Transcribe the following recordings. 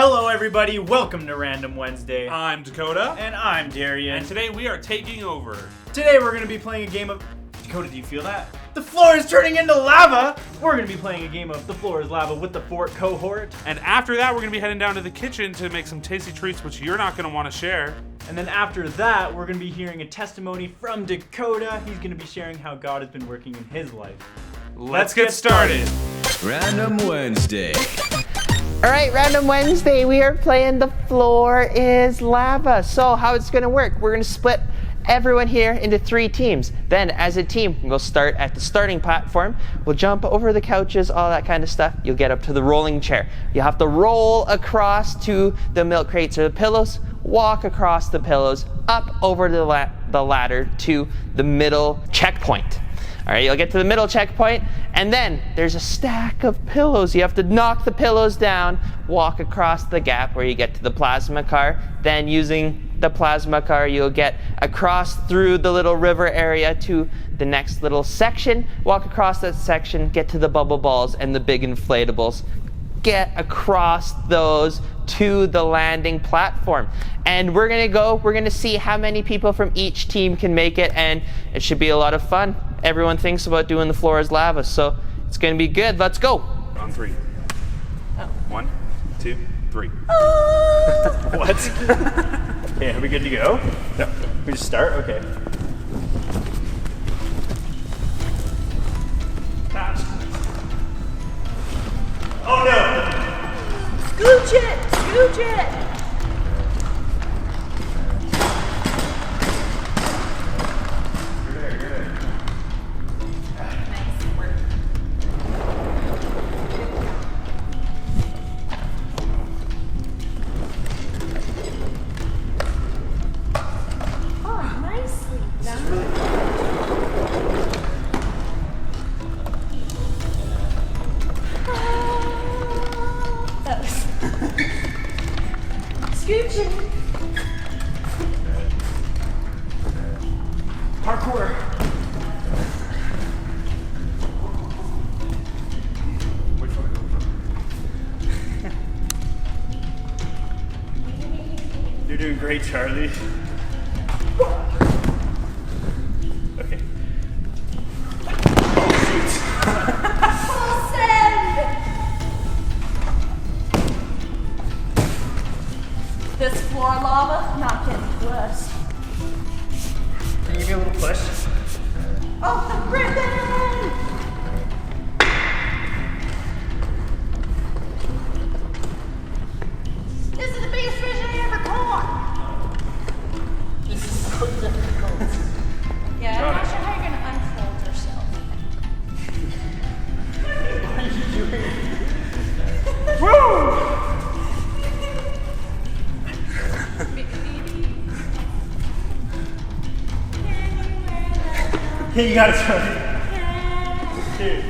Hello everybody, welcome to Random Wednesday. I'm Dakota. And I'm Darian. And today we are taking over. Today we're going to be playing a game of... Dakota, do you feel that? The floor is turning into lava! We're going to be playing a game of The Floor is Lava with the Fort cohort. And after that, we're going to be heading down to the kitchen to make some tasty treats, which you're not going to want to share. And then after that, we're going to be hearing a testimony from Dakota. He's going to be sharing how God has been working in his life. Let's get started. Random Wednesday. All right, Random Wednesday, we are playing The Floor is Lava. So how it's gonna work, we're gonna split everyone here into 3 teams. Then as a team, we'll start at the starting platform. We'll jump over the couches, all that kind of stuff. You'll get up to the rolling chair. You'll have to roll across to the milk crates or the pillows, walk across the pillows, up over the ladder to the middle checkpoint. All right, you'll get to the middle checkpoint, and then there's a stack of pillows. You have to knock the pillows down, walk across the gap where you get to the plasma car. Then using the plasma car, you'll get across through the little river area to the next little section, walk across that section, get to the bubble balls and the big inflatables. Get across those to the landing platform. And we're gonna see how many people from each team can make it, and it should be a lot of fun. Everyone thinks about doing The Floor is Lava, so it's gonna be good. Let's go. On 3. Oh. 1, 2, 3. What? Okay, are we good to go? Yep. We just start? Okay. Oh no! Scooch it! Scooch it! Nice work. Oh, nicely done. That was scooching. Parkour! You're doing great, Charlie. Okay. Full send. This floor lava not getting worse. Can you give me a little push? Oh, the ribbon! This is the biggest fish I ever caught. This is so difficult. Yeah, I'm not sure how you're gonna unfold yourself. What are you doing? Okay, you got it, Charlie. Dude.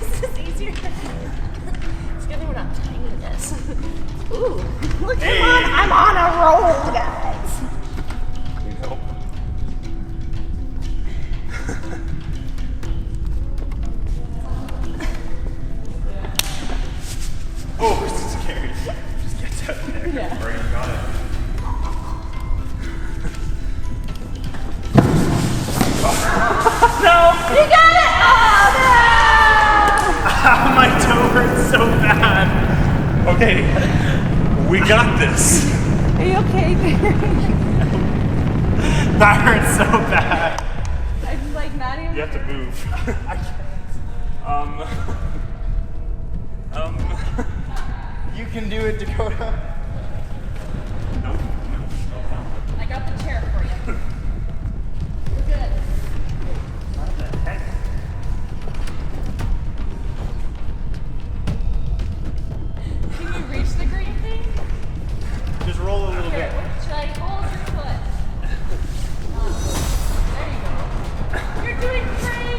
This is easier. It's good that we're not tying this. Ooh, look, Hey. I'm on a roll, guys. Nope. Oh, this is scary. Just get out there. Yeah. Already got it. You got it! Oh, Ow, my toe hurts so bad. Okay, we got this. no! Are you okay, That hurts so bad. I'm like not even. You have to move. I can't. You can do it, Dakota. I got the chair for you. We're good. What the heck? Can you reach the green thing? Just roll a little Here, bit. should I hold your foot? There you go. You're doing great!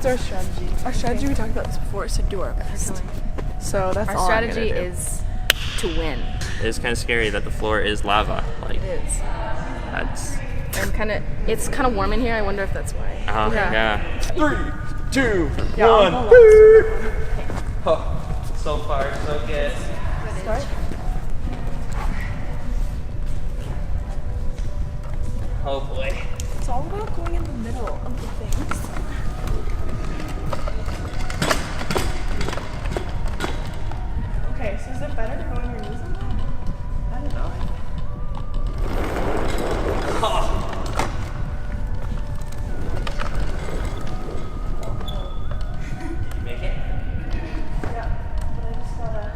What's our strategy? Our strategy, we talked about this before, is to do our best. So that's Our all I'm strategy gonna do. is to win. It's kind of scary that the floor is lava. Like, It is. that's. It's kind of warm in here. I wonder if that's why. Oh, yeah. 3, 2, Yeah, I'll 1. go last. Oh, so far, so good. Start. Oh boy. It's all about going in the middle of the things. Okay, so is it better to go on your knees on that? I don't know. Make it? Yeah, but I just gotta.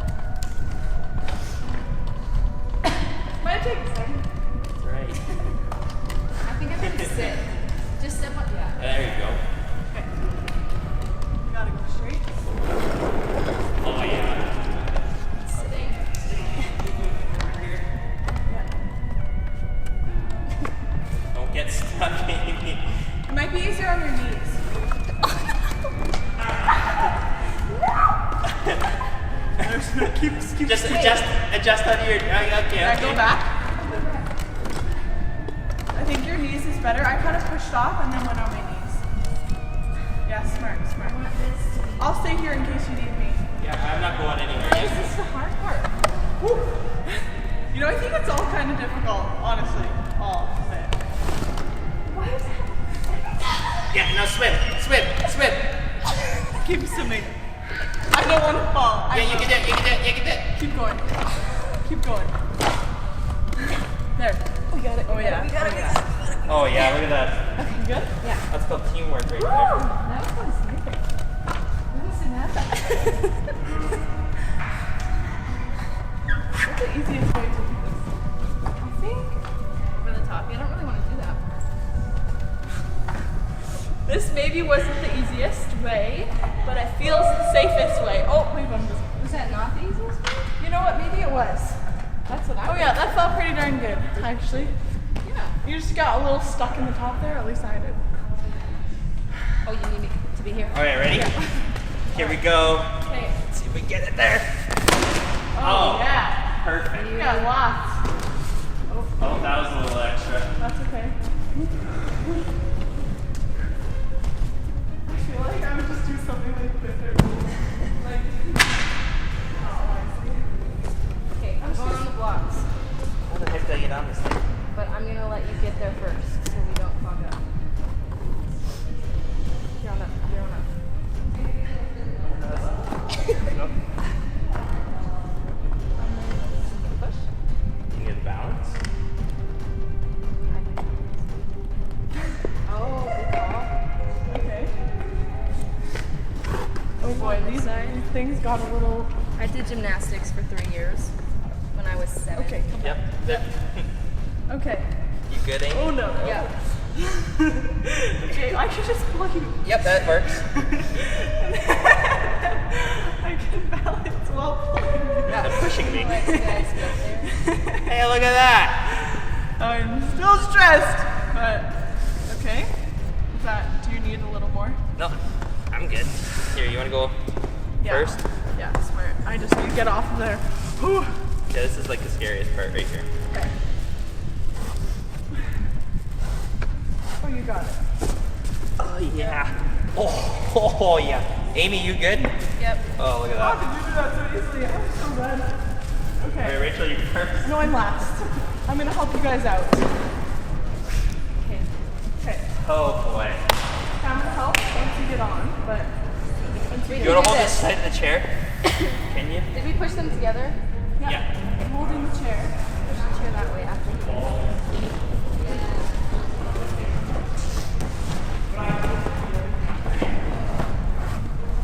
Might take a second. That's right. I think I'm gonna sit. Just step up. Yeah. There you go. Okay. You gotta go straight. Oh, yeah. Sitting. Don't get stuck, Amy. It might be easier on your knees. Just adjust on your. Okay. Can I go back? I think your knees is better. I kind of pushed off and then went on my knees. Yeah, smart. I'll stay here in case you need me. Yeah, I'm not going anywhere This yet. is the hard part. Whew. You know, I think it's all kind of difficult, honestly. All of it. Yeah, now swim. Keep swimming. I don't want to fall. Yeah, you can do it. Keep going. There. We got it. Oh yeah. Oh, yeah, look at that. You good? That's called teamwork right there. That was sniffing. What's the easiest way to do this? I think Over the top. You don't really want to do that. this maybe wasn't the easiest way, but it feels the safest way. Oh, wait, I'm just. Was that not the easiest way? You know what? Maybe it was. That's what I. Oh yeah, that felt pretty darn good, actually. Yeah. You just got a little stuck in the top there. At least I did. Oh, you need me to be here. All right, ready? Here we go. Okay. Let's see if we get it there. Oh yeah. Perfect. You got lots. Oh, that was a little extra. That's okay. I feel like I would just do something like this. Like. Oh, I see. Okay, I'm going on the blocks, How the heck did I get on this thing? but I'm gonna let you get there first so we don't fog up. You're on up. Push. Can you get the balance? Oh, good call. Okay. Oh boy, these things got a little. I did gymnastics for 3 years when I was 7. Okay, come Yep. on. Okay. You good, Amy? Oh no. Yeah. Okay, I can just pull you. Yep, that works. I can balance while pulling you. They're pushing me. Let you guys get there. Hey, look at that. I'm still stressed, but okay. Is that? Do you need a little more? No, I'm good. Here, you want to go first? Yeah, smart. I just need to get off of there. Whew. Yeah, this is like the scariest part right here. Okay. Oh, you got it. Oh, yeah. Oh, yeah. Amy, you good? Yep. Oh, look at How that. did you do that so easily? I'm so bad. All right, Okay. Rachel, you first. No, I'm last. I'm gonna help you guys out. Okay. Okay. Oh, boy. I'm gonna help once you get on, but once you You get want to hold this side of the chair? Can you? Did we push them together? Yeah. I'm holding the chair. Push the chair that way after.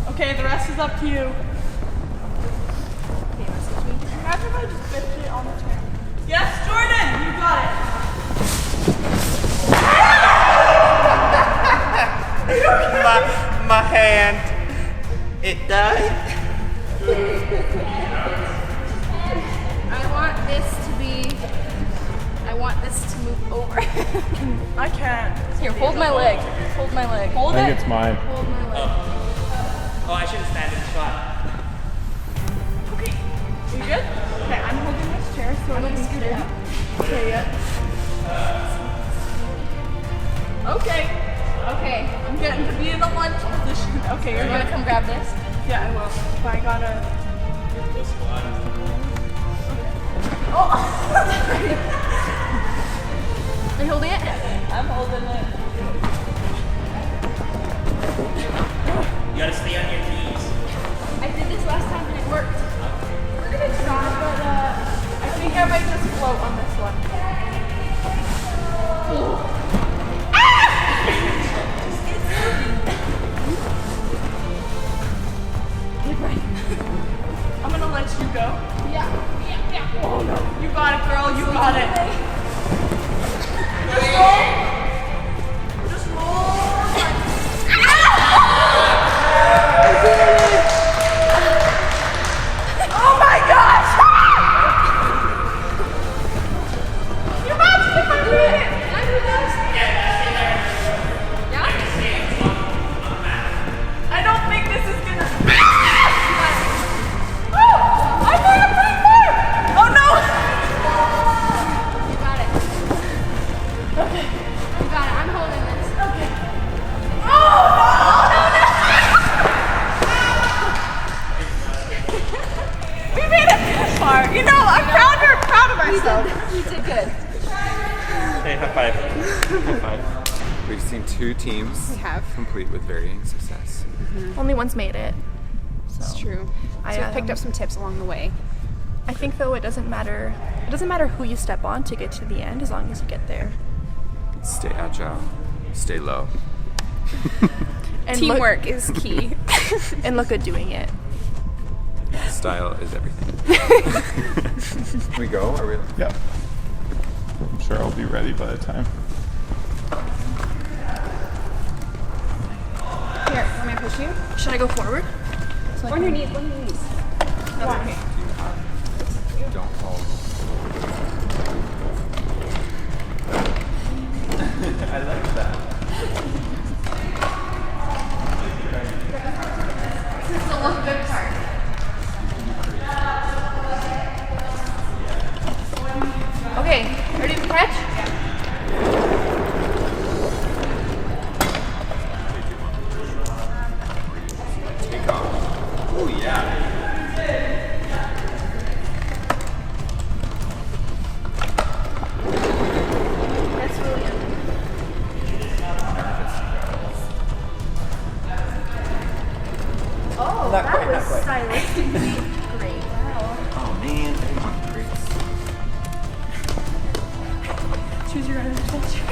Okay, the rest is up to you. Okay, message me. Imagine if I just bitched it on the chair. Yes, Jordan, you got my hand. It died. I want this to move over. I can't. Here, hold my leg. Hold my leg. Hold I think it's mine. Hold my leg. Oh, I should have stand in the shot. Okay. You good? Okay, I'm holding this chair so I'm gonna scoot in. Okay, yeah. Okay. Okay. I'm getting to be in the lunge position. Okay, You're gonna come grab this? Yeah, I will. But I gotta. Are you holding it? I'm holding it. You gotta stay on your knees. I did this last time and it worked. We're gonna try, but I think I might just float on this one. I'm gonna let you go. Yeah. Oh no. You got it, girl. You got it. Just roll. Just roll. Oh my gosh! You're about to get my minute. Can I do this? Yeah? I don't think this is gonna. Oh! I'm going to break more! Oh no! You got it. Okay. You got it. I'm holding this. Okay. Oh no! We made it this far. You know, I'm proud of myself. You did good. Hey, high five. High five. We've seen 2 teams complete with varying success. Only one's made it. It's true. I So we picked up some tips along the way. I think though it doesn't matter. It doesn't matter who you step on to get to the end, as long as you get there. Stay agile, stay low. And Teamwork is key. and look good doing it. Style is everything. Can we go? Are we? Yeah. I'm sure I'll be ready by the time. Here, want me to push you? Should I go forward? On your knees, on your knees. That's okay. Don't fall. I like that. This is the look good part. Okay, ready to catch? Take off. Oh yeah. That's really good. Oh, that was stylistically great. Wow. Oh man, everyone breaks. Choose your own adventure.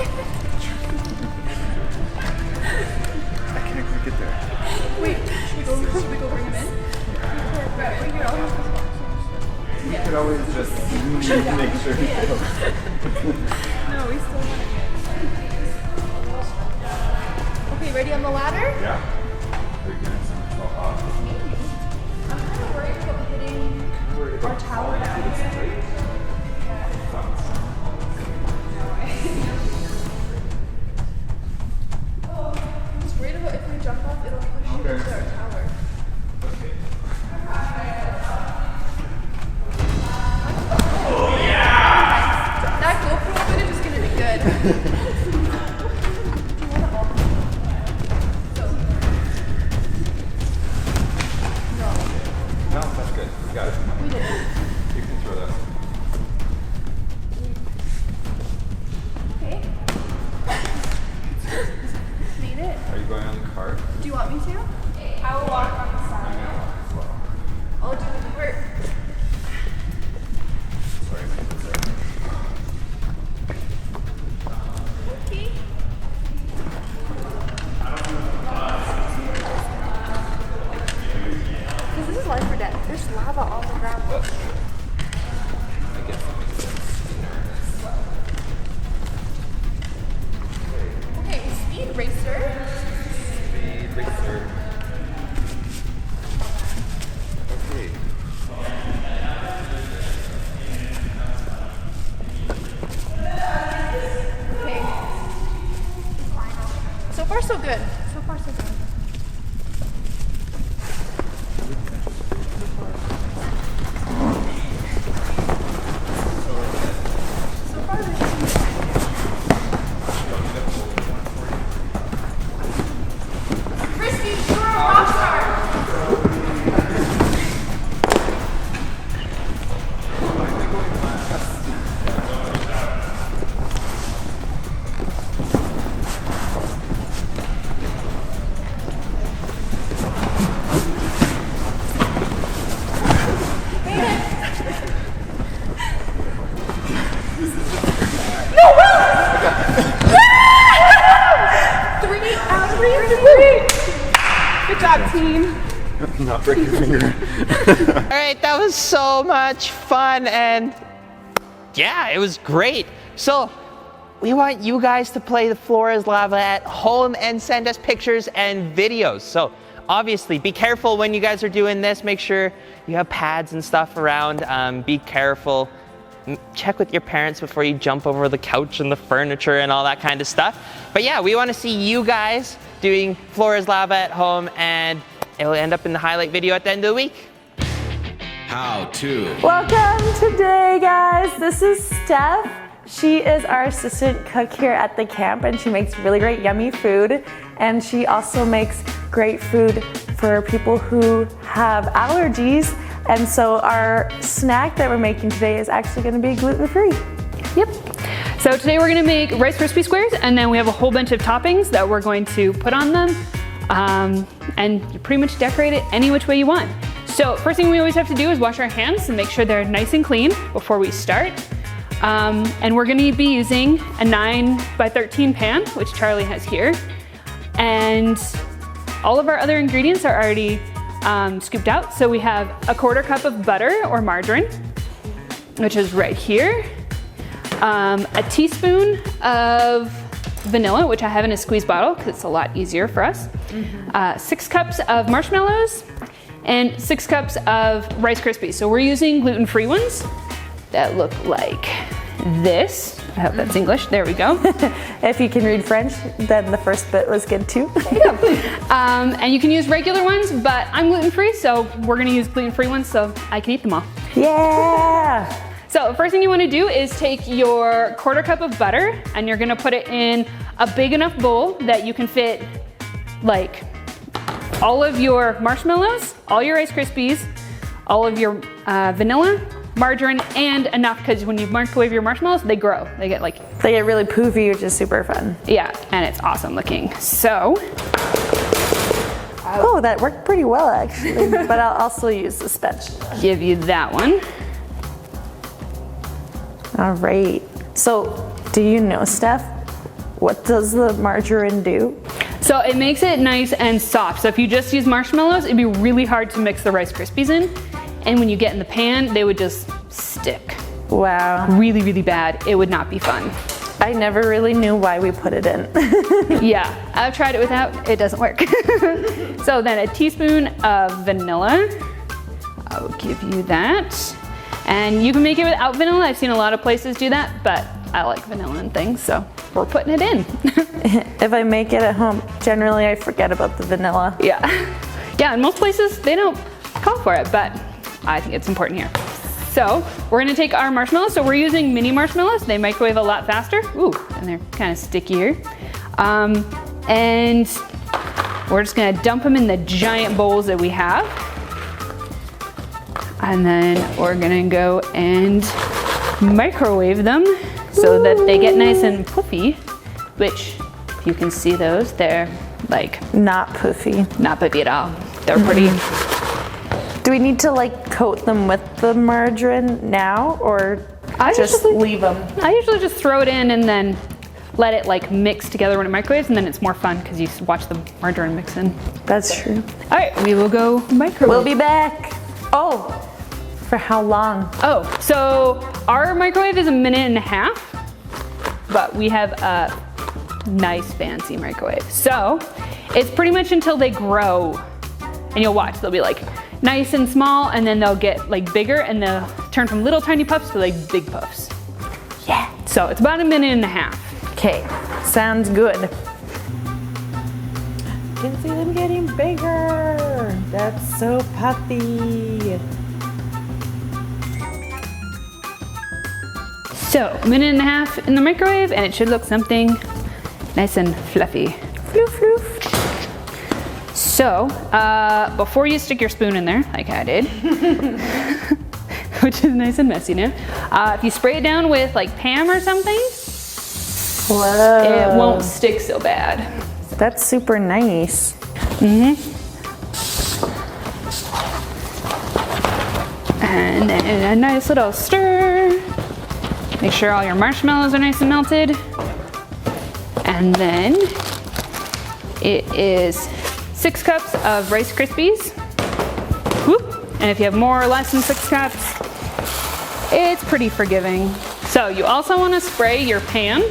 I can't quite get there. Wait, should we go bring him in? You could always just make sure he goes. No, we still want to get. Okay, ready on the ladder? Yeah. Are you getting some off? I'm kind of worried about hitting our tower down. I'm just worried about if we jump off, it'll push you into our tower. That GoPro footage is going to be good. No, that's good. You got it. We did it. You can throw that. Okay. Made it. Are you going on the cart? Do you want me to? I will walk on the side. I'll do the part. Sorry, my kids are. so good. So far, so good. Good job, team. Not break your finger. All right, that was so much fun, and yeah, it was great. So we want you guys to play the floor is lava at home and send us pictures and videos. So obviously be careful when you guys are doing this. Make sure you have pads and stuff around. Be careful. Check with your parents before you jump over the couch and the furniture and all that kind of stuff. But yeah, we want to see you guys doing floor is lava at home, and it will end up in the highlight video at the end of the week. How to. Welcome today, guys. This is Steph. She is our assistant cook here at the camp, and she makes really great, yummy food. And she also makes great food for people who have allergies. And so our snack that we're making today is actually going to be gluten-free. Yep. So today we're going to make Rice Krispie squares, and then we have a whole bunch of toppings that we're going to put on them. And you pretty much decorate it any which way you want. So first thing we always have to do is wash our hands and make sure they're nice and clean before we start. And we're going to be using a 9x13 pan, which Charlie has here. And all of our other ingredients are already scooped out. So we have a 1/4 cup of butter or margarine, which is right here. A teaspoon of vanilla, which I have in a squeeze bottle because it's a lot easier for us. 6 cups of marshmallows and 6 cups of Rice Krispies. So we're using gluten-free ones that look like this. I hope that's English. There we go. If you can read French, then the first bit was good too. And you can use regular ones, but I'm gluten-free, so we're gonna use gluten-free ones so I can eat them all. Yeah! So first thing you wanna do is take your 1/4 cup of butter and you're gonna put it in a big enough bowl that you can fit like all of your marshmallows, all your Rice Krispies, all of your vanilla, margarine, and enough, because when you microwave your marshmallows, they grow. They get really poofy, which is super fun. Yeah, and it's awesome looking. So. Oh, that worked pretty well actually, but I'll also use the spatula. Give you that one. All right. So, do you know, Steph, what does the margarine do? So it makes it nice and soft. So if you just use marshmallows, it'd be really hard to mix the Rice Krispies in. And when you get in the pan, they would just stick. Wow. Really, really bad. It would not be fun. I never really knew why we put it in. Yeah, I've tried it without, it doesn't work. So then a teaspoon of vanilla. I'll give you that. And you can make it without vanilla. I've seen a lot of places do that, but I like vanilla and things, so we're putting it in. If I make it at home, generally I forget about the vanilla. Yeah. Yeah, in most places they don't call for it, but I think it's important here. So we're gonna take our marshmallows. So we're using mini marshmallows. They microwave a lot faster. Ooh, and they're kind of stickier. And we're just gonna dump them in the giant bowls that we have. And then we're gonna go and microwave them so that they get nice and puffy, which you can see those, they're like not puffy. Not puffy at all. They're pretty. Do we need to coat them with the margarine now, or just leave them? I usually just throw it in and then let it mix together when it microwaves, and then it's more fun because you watch the margarine mix in. That's true. All right, we will go microwave. We'll be back. Oh, for how long? Oh, so our microwave is 1.5 minutes, but we have a nice fancy microwave. So it's pretty much until they grow, and you'll watch, they'll be nice and small, and then they'll get bigger, and they'll turn from little tiny puffs to big puffs. Yeah. So it's about 1.5 minutes. Okay, sounds good. can see them getting bigger. That's so puffy. So, a minute and a half in the microwave, and it should look something nice and fluffy. Floof, floof. So, before you stick your spoon in there, like I did, which is nice and messy now, if you spray it down with like Pam or something, it won't stick so bad. That's super nice. And then a nice little stir. Make sure all your marshmallows are nice and melted. And then it is 6 cups of Rice Krispies. Whoop. And if you have more or less than 6 cups, it's pretty forgiving. So you also want to spray your pan.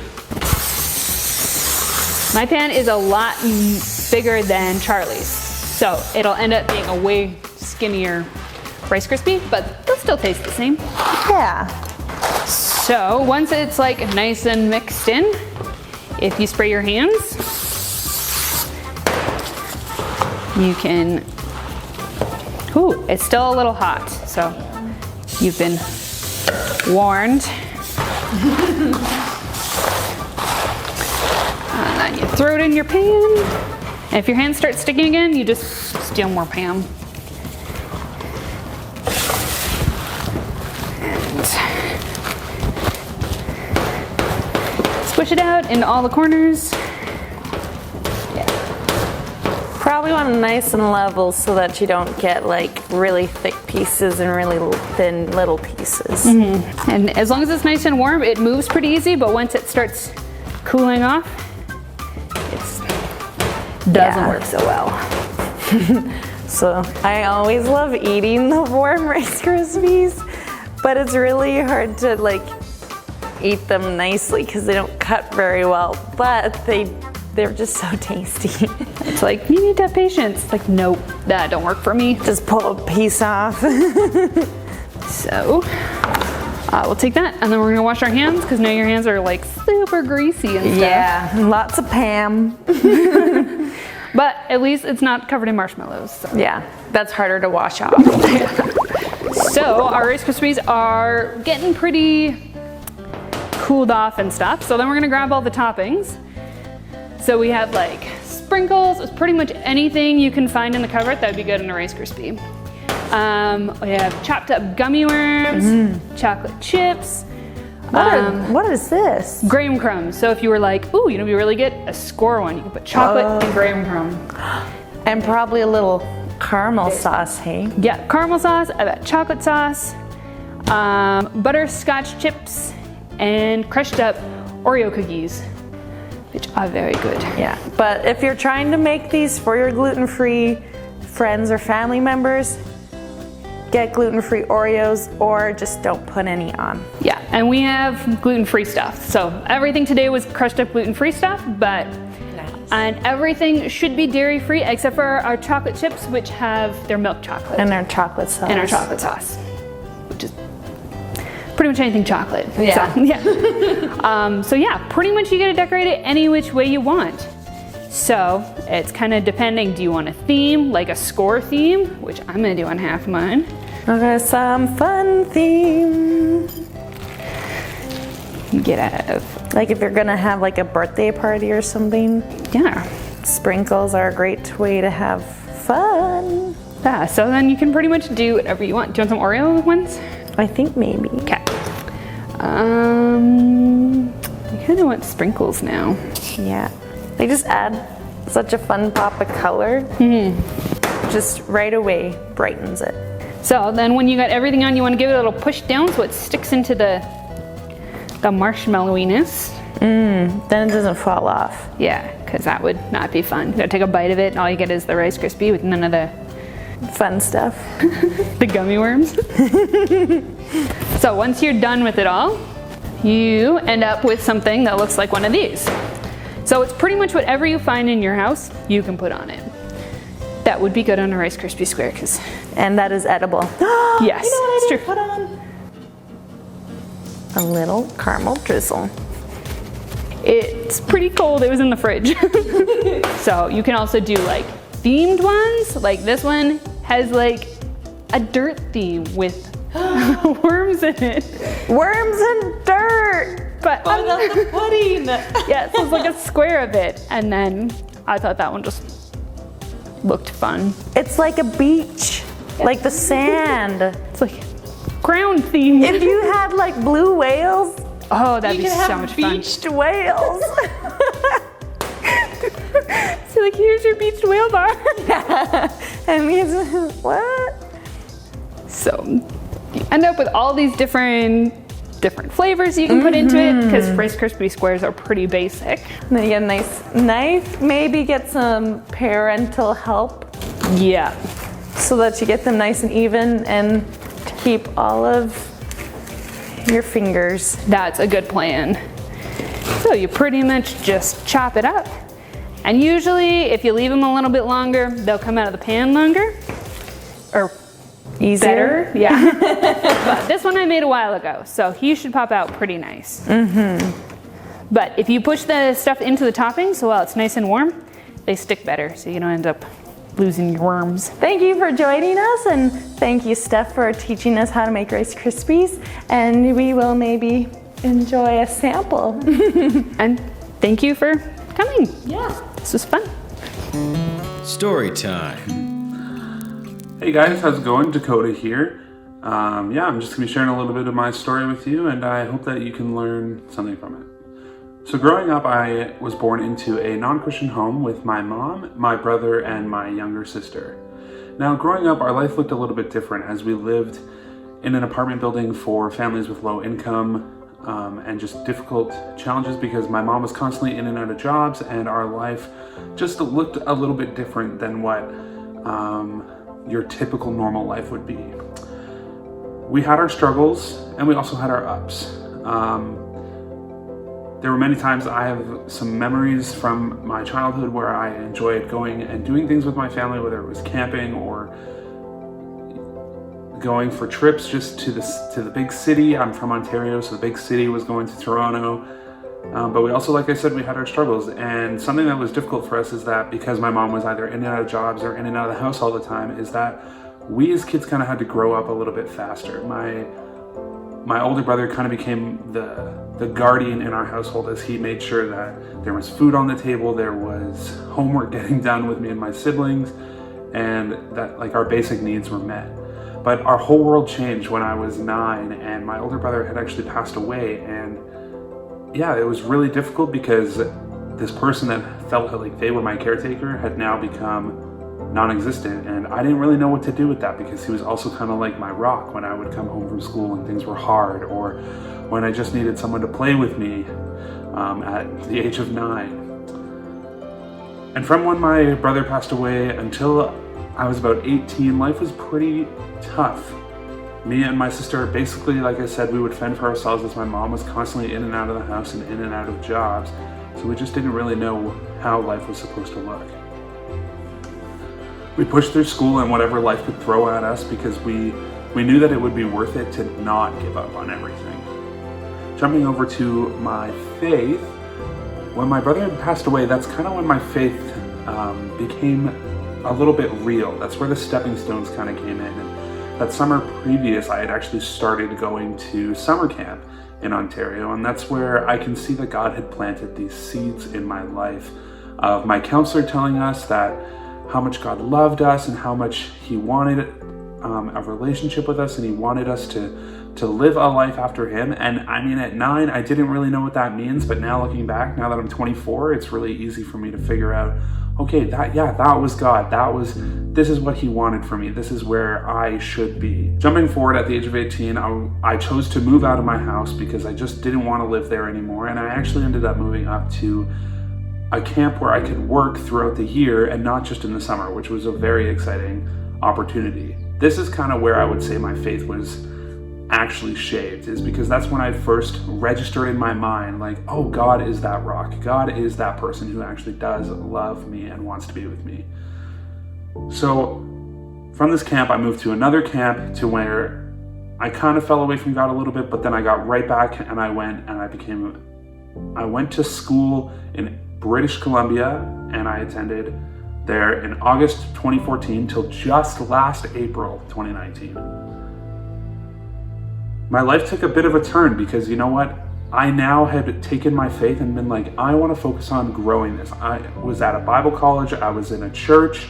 My pan is a lot bigger than Charlie's, so it'll end up being a way skinnier Rice Krispie, but they'll still taste the same. Yeah. So once it's like nice and mixed in, if you spray your hands, you can, ooh, it's still a little hot, so you've been warned. And then you throw it in your pan. And if your hands start sticking again, you just steal more Pam. And squish it out into all the corners. Probably want it nice and level so that you don't get like really thick pieces and really thin little pieces. And as long as it's nice and warm, it moves pretty easy, but once it starts cooling off, it doesn't work so well. So I always love eating the warm Rice Krispies, but it's really hard to like eat them nicely because they don't cut very well, but they're just so tasty. It's like, you need to have patience. Like, nope, that don't work for me. Just pull a piece off. So, we'll take that and then we're gonna wash our hands because now your hands are like super greasy and stuff. Yeah, lots of Pam. But at least it's not covered in marshmallows. So. Yeah, that's harder to wash off. So our Rice Krispies are getting pretty cooled off and stuff. So then we're gonna grab all the toppings. So we have like sprinkles, it's pretty much anything you can find in the cupboard that would be good in a Rice Krispie. We have chopped up gummy worms, chocolate chips. What is this? Graham crumbs. So if you were like, ooh, you know, we really get a score one, you can put chocolate and graham crumb. And probably a little caramel sauce, hey? Yeah, caramel sauce, I've got chocolate sauce, butterscotch chips, and crushed up Oreo cookies, which are very good. Yeah, but if you're trying to make these for your gluten-free friends or family members, get gluten-free Oreos or just don't put any on. Yeah, and we have gluten-free stuff. So everything today was crushed up gluten-free stuff, but and everything should be dairy-free except for our chocolate chips, which have their milk chocolate. And our chocolate sauce. And our chocolate sauce, which is pretty much anything chocolate. Yeah. So, yeah. So yeah, pretty much you get to decorate it any which way you want. So it's kind of depending, do you want a theme, like a score theme, which I'm gonna do on half mine. Okay, some fun theme. Get out of. Like if you're gonna have like a birthday party or something. Yeah. Sprinkles are a great way to have fun. Yeah, so then you can pretty much do whatever you want. Do you want some Oreo ones? I think maybe. Okay. I kind of want sprinkles now. Yeah. They just add such a fun pop of color. Just right away brightens it. So then when you got everything on, you want to give it a little push down so it sticks into the marshmallowiness. Then it doesn't fall off. Yeah, because that would not be fun. You gotta take a bite of it and all you get is the Rice Krispie with none of the fun stuff. The gummy worms. So once you're done with it all, you end up with something that looks like one of these. So it's pretty much whatever you find in your house, you can put on it. That would be good on a Rice Krispie square, and that is edible. Yes, you know what I it's didn't true. put on? A little caramel drizzle. It's pretty cold. It was in the fridge. So you can also do like themed ones. Like this one has like a dirt theme with worms in it. Worms and dirt. But without the pudding. Yeah, so it's like a square of it. And then I thought that one just looked fun. It's like a beach, like the sand. It's like ground theme. If you had like blue whales, oh, that'd you be could so have much fun. beached whales. So like, here's your beached whale bar. And means what? So you end up with all these different flavors you can put into it, because Rice Krispie squares are pretty basic. And then you get a nice knife, maybe get some parental help. Yeah. So that you get them nice and even and to keep all of your fingers. That's a good plan. So you pretty much just chop it up. And usually if you leave them a little bit longer, they'll come out of the pan longer. Or easier. Better, yeah. But this one I made a while ago, so he should pop out pretty nice. But if you push the stuff into the toppings, so while it's nice and warm, they stick better, so you don't end up losing your worms. Thank you for joining us, and thank you, Steph, for teaching us how to make Rice Krispies. And we will maybe enjoy a sample. And thank you for coming. Yeah. This was fun. Story time. Hey guys, how's it going? Dakota here. Yeah, I'm just going to be sharing a little bit of my story with you, and I hope that you can learn something from it. So growing up, I was born into a non-Christian home with my mom, my brother, and my younger sister. Now, growing up, our life looked a little bit different as we lived in an apartment building for families with low income and just difficult challenges because my mom was constantly in and out of jobs, and our life just looked a little bit different than what your typical normal life would be. We had our struggles and we also had our ups. There were many times I have some memories from my childhood where I enjoyed going and doing things with my family, whether it was camping or going for trips just to the big city. I'm from Ontario, so the big city was going to Toronto. But we also, like I said, we had our struggles, and something that was difficult for us is that because my mom was either in and out of jobs or in and out of the house all the time, is that we as kids kind of had to grow up a little bit faster. My older brother kind of became the guardian in our household as he made sure that there was food on the table, there was homework getting done with me and my siblings, and that like our basic needs were met. But our whole world changed when I was 9 and my older brother had actually passed away, and yeah, it was really difficult because this person that felt like they were my caretaker had now become non-existent, and I didn't really know what to do with that because he was also kind of like my rock when I would come home from school and things were hard, or when I just needed someone to play with me at the age of 9. And from when my brother passed away until I was about 18, life was pretty tough. Me and my sister, basically, like I said, we would fend for ourselves as my mom was constantly in and out of the house and in and out of jobs. So we just didn't really know how life was supposed to look. We pushed through school and whatever life could throw at us because we knew that it would be worth it to not give up on everything. Jumping over to my faith, when my brother had passed away, that's kind of when my faith became a little bit real. That's where the stepping stones kind of came in. And that summer previous, I had actually started going to summer camp in Ontario, and that's where I can see that God had planted these seeds in my life of my counselor telling us that how much God loved us and how much he wanted a relationship with us, and he wanted us to live a life after him. And I mean, at 9, I didn't really know what that means, but now looking back, now that I'm 24, it's really easy for me to figure out, okay, that was God. This is what he wanted for me. This is where I should be. Jumping forward, at the age of 18, I chose to move out of my house because I just didn't want to live there anymore. And I actually ended up moving up to a camp where I could work throughout the year and not just in the summer, which was a very exciting opportunity. This is kind of where I would say my faith was actually shaped, is because that's when I first registered in my mind, like, oh, God is that rock. God is that person who actually does love me and wants to be with me. So from this camp, I moved to another camp to where I kind of fell away from God a little bit, but then I got right back and I went and I became I went to school in British Columbia, and I attended there in August 2014 till just last April 2019. My life took a bit of a turn because you know what? I now had taken my faith and been like, I want to focus on growing this. I was at a Bible college, I was in a church,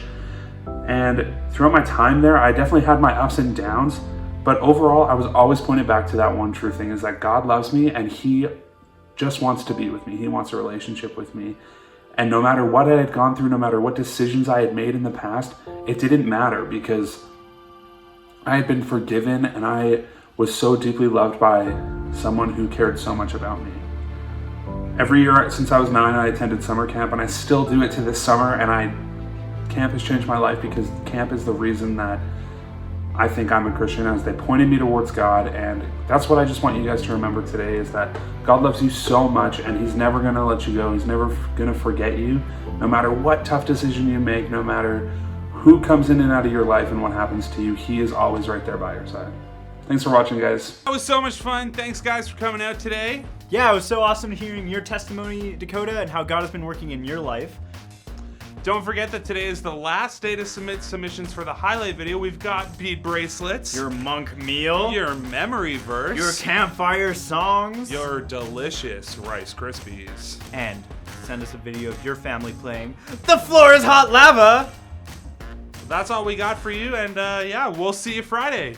and throughout my time there, I definitely had my ups and downs, but overall, I was always pointed back to that one true thing, is that God loves me and He just wants to be with me. He wants a relationship with me. And no matter what I had gone through, no matter what decisions I had made in the past, it didn't matter because I had been forgiven and I was so deeply loved by someone who cared so much about me. Every year since I was 9, I attended summer camp, and I still do it to this summer, and camp has changed my life because camp is the reason that I think I'm a Christian, as they pointed me towards God. And that's what I just want you guys to remember today, is that God loves you so much and He's never going to let you go. He's never going to forget you. No matter what tough decision you make, no matter who comes in and out of your life and what happens to you, He is always right there by your side. Thanks for watching, guys. That was so much fun. Thanks, guys, for coming out today. Yeah, it was so awesome hearing your testimony, Dakota, and how God has been working in your life. Don't forget that today is the last day to submit submissions for the highlight video. We've got bead bracelets, Your monk meal, your memory verse, your campfire songs, your delicious Rice Krispies, and send us a video of your family playing The Floor is Hot Lava. That's all we got for you, and yeah, we'll see you Friday.